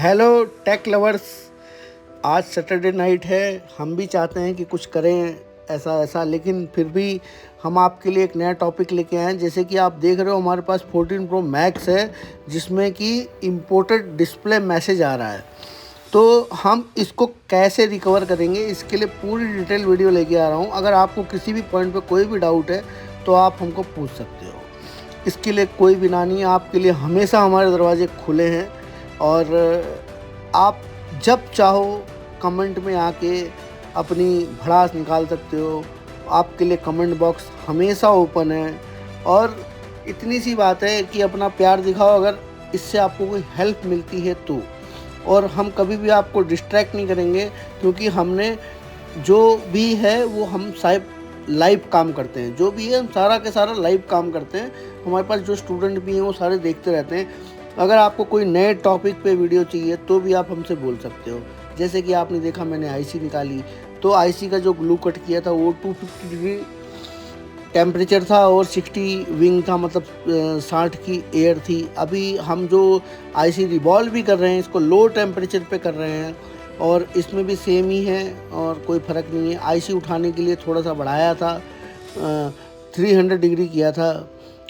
Hello tech lovers. आज Saturday night है। हम भी चाहते हैं कि कुछ करें ऐसा, लेकिन फिर भी हम आपके लिए एक नया टॉपिक लेके आए हैं। जैसे कि आप देख रहे हो हमारे पास 14 प्रो मैक्स है जिसमें कि इम्पोर्टेड डिस्प्ले मैसेज आ रहा है। तो हम इसको कैसे रिकवर करेंगे, इसके लिए पूरी डिटेल वीडियो लेके आ रहा हूँ। अगर आपको किसी भी पॉइंट पे कोई भी डाउट है तो आप हमको पूछ सकते हो। इसके लिए कोई भी ना नहीं, आपके लिए हमेशा हमारे दरवाजे खुले हैं और आप जब चाहो कमेंट में आके अपनी भड़ास निकाल सकते हो। आपके लिए कमेंट बॉक्स हमेशा ओपन है। और इतनी सी बात है कि अपना प्यार दिखाओ अगर इससे आपको कोई हेल्प मिलती है तो। और हम कभी भी आपको डिस्ट्रैक्ट नहीं करेंगे, क्योंकि हमने जो भी है वो हम साहब लाइव काम करते हैं। जो भी है हम सारा के सारा लाइव काम करते हैं। हमारे पास जो स्टूडेंट भी हैं वो सारे देखते रहते हैं। अगर आपको कोई नए टॉपिक पे वीडियो चाहिए तो भी आप हमसे बोल सकते हो। जैसे कि आपने देखा मैंने आईसी निकाली, तो आईसी का जो ग्लू कट किया था वो 250 डिग्री टेम्परेचर था और 60 विंग था, मतलब 60 की एयर थी। अभी हम जो आईसी रिवॉल्व भी कर रहे हैं इसको लो टेम्परेचर पे कर रहे हैं और इसमें भी सेम ही है और कोई फ़र्क नहीं है। आईसी उठाने के लिए थोड़ा सा बढ़ाया था, 300 डिग्री किया था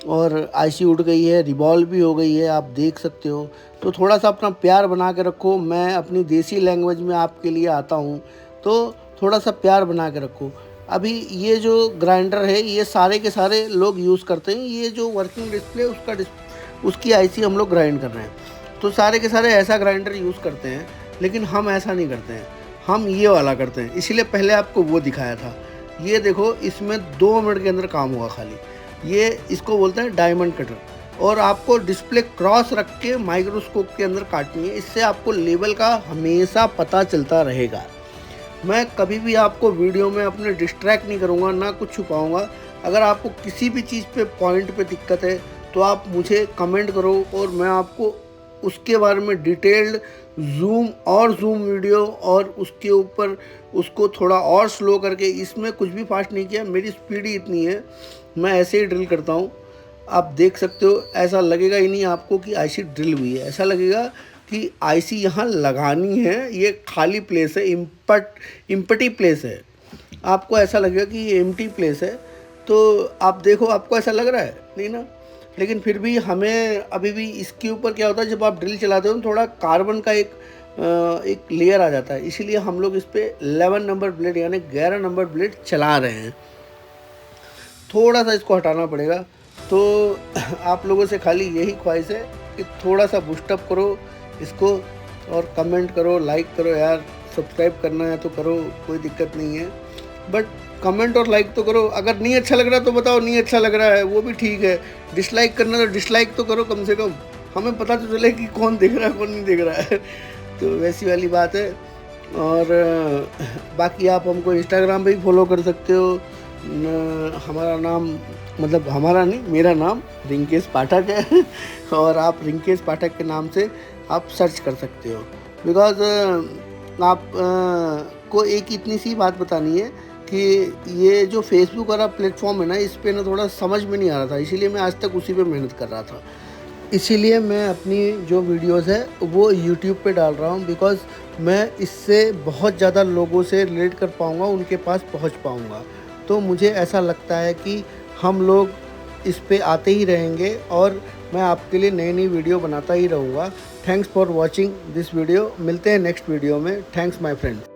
और आईसी उठ गई है, रिवॉल्व भी हो गई है, आप देख सकते हो। तो थोड़ा सा अपना प्यार बना के रखो। मैं अपनी देसी लैंग्वेज में आपके लिए आता हूँ, तो थोड़ा सा प्यार बना के रखो। अभी ये जो ग्राइंडर है ये सारे के सारे लोग यूज़ करते हैं। ये जो वर्किंग डिस्प्ले उसकी आईसी हम लोग ग्राइंड कर रहे हैं। तो सारे के सारे ऐसा ग्राइंडर यूज़ करते हैं, लेकिन हम ऐसा नहीं करते हैं। हम ये वाला करते हैं, इसीलिए पहले आपको वो दिखाया था। ये देखो, इसमें 2 मिनट के अंदर काम होगा खाली। ये इसको बोलते हैं डायमंड कटर। और आपको डिस्प्ले क्रॉस रख के माइक्रोस्कोप के अंदर काटनी है। इससे आपको लेवल का हमेशा पता चलता रहेगा। मैं कभी भी आपको वीडियो में अपने डिस्ट्रैक्ट नहीं करूँगा, ना कुछ छुपाऊँगा। अगर आपको किसी भी चीज़ पे पॉइंट पे दिक्कत है तो आप मुझे कमेंट करो और मैं आपको उसके बारे में डिटेल्ड जूम वीडियो और उसके ऊपर उसको थोड़ा और स्लो करके, इसमें कुछ भी फास्ट नहीं किया, मेरी स्पीड ही इतनी है, मैं ऐसे ही ड्रिल करता हूँ। आप देख सकते हो, ऐसा लगेगा ही नहीं आपको कि आईसी ड्रिल हुई है। ऐसा लगेगा कि आईसी यहाँ लगानी है, ये खाली प्लेस है, इम्पटी प्लेस है। आपको ऐसा लगेगा कि ये एम्प्टी प्लेस है। तो आप देखो, आपको ऐसा लग रहा है नहीं ना? लेकिन फिर भी हमें अभी भी इसके ऊपर क्या होता है, जब आप ड्रिल चलाते हो थोड़ा कार्बन का एक लेयर आ जाता है। इसीलिए हम लोग इस पर 11 नंबर ब्लेड यानी 11 नंबर ब्लेड चला रहे हैं। थोड़ा सा इसको हटाना पड़ेगा। तो आप लोगों से खाली यही ख्वाहिश है कि थोड़ा सा बूस्टअप करो इसको और कमेंट करो, लाइक करो। यार सब्सक्राइब करना है तो करो, कोई दिक्कत नहीं है, बट कमेंट और लाइक तो करो। अगर नहीं अच्छा लग रहा तो बताओ नहीं अच्छा लग रहा है, वो भी ठीक है। डिसलाइक करना तो डिसलाइक तो करो, कम से कम हमें पता तो चले कि कौन देख रहा है कौन नहीं देख रहा है। तो वैसी वाली बात है। और बाकी आप हमको इंस्टाग्राम पे भी फॉलो कर सकते हो। हमारा नाम, मतलब हमारा नहीं, मेरा नाम रिंकेश पाठक है और आप रिंकेश पाठक के नाम से आप सर्च कर सकते हो। बिकॉज आप को एक इतनी सी बात बतानी है कि ये जो फेसबुक वाला प्लेटफॉर्म है ना, इस पे ना थोड़ा समझ में नहीं आ रहा था, इसीलिए मैं आज तक उसी पे मेहनत कर रहा था। इसीलिए मैं अपनी जो वीडियोस है वो यूट्यूब पे डाल रहा हूँ, बिकॉज़ मैं इससे बहुत ज़्यादा लोगों से रिलेट कर पाऊँगा, उनके पास पहुँच पाऊँगा। तो मुझे ऐसा लगता है कि हम लोग इस पे आते ही रहेंगे और मैं आपके लिए नई नई वीडियो बनाता ही रहूँगा। Thanks for watching this video. मिलते हैं नेक्स्ट वीडियो में। Thanks my friend.